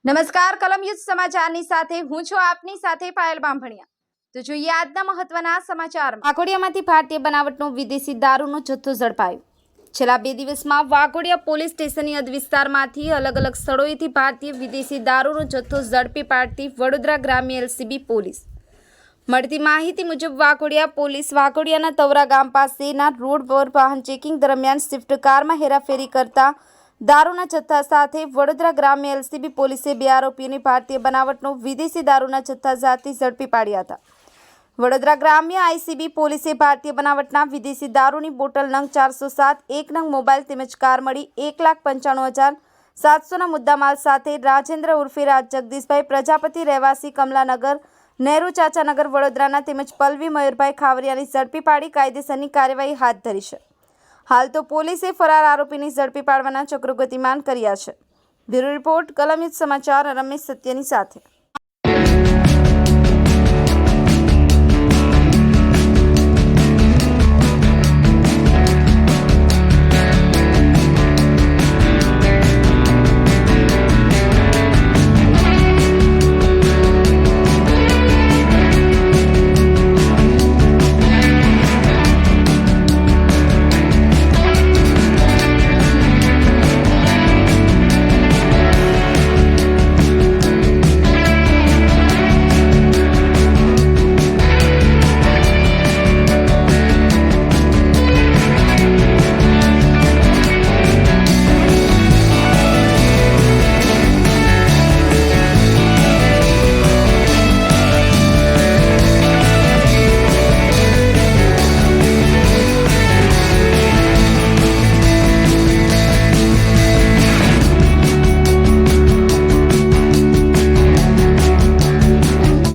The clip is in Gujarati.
નમસ્કાર, કલમયુદ્ધ સમાચારની સાથે હું છું આપની સાથે પાયલ બામભણિયા। તો જોઈએ આજના મહત્વના સમાચારમાં। વાઘોડિયામાંથી ભારતીય બનાવટનો વિદેશી દારૂનો જથ્થો ઝડપાયો। છેલ્લા 2 દિવસમાં વાઘોડિયા પોલીસ સ્ટેશનની હદ વિસ્તારમાંથી અલગ અલગ સ્થળોએથી ભારતીય વિદેશી દારૂનો જથ્થો ઝડપી પાડતી વડોદરા ગ્રામ્ય એલસીબી પોલીસ। મળતી માહિતી મુજબ વાઘોડિયા પોલીસ વાઘોડિયાના તવરા ગામ પાસેના રોડ પર વાહન ચેકિંગ દરમિયાન સ્વિફ્ટ કારમાં હેરાફેરી કરતા દારૂના જથ્થા સાથે વડોદરા ગ્રામ્ય એલસીબી પોલીસે 2 આરોપીઓને ભારતીય બનાવટનો વિદેશી દારૂના જથ્થા સાથે ઝડપી પાડ્યા હતા। વડોદરા ગ્રામ્ય આઈસીબી પોલીસે ભારતીય બનાવટના વિદેશી દારૂની બોટલ નંગ 407, 1 નંગ મોબાઈલ તેમજ કાર મળી 1,95,700ના મુદ્દામાલ સાથે રાજેન્દ્ર ઉર્ફે રાજ જગદીશભાઈ પ્રજાપતિ રહેવાસી કમલાનગર નહેરુ ચાચાનગર વડોદરાના તેમજ પલ્લવી મયુરભાઈ ખાવરિયાની ઝડપી પાડી કાયદેસરની કાર્યવાહી હાથ ધરી છે। હાલ તો પોલીસે ફરાર આરોપીની ઝડપી પાડવાના ચક્રો ગતિમાન કર્યા છે। બ્યુરો રિપોર્ટ, કલમયુદ્ધ સમાચાર, રમેશ સત્યની સાથે।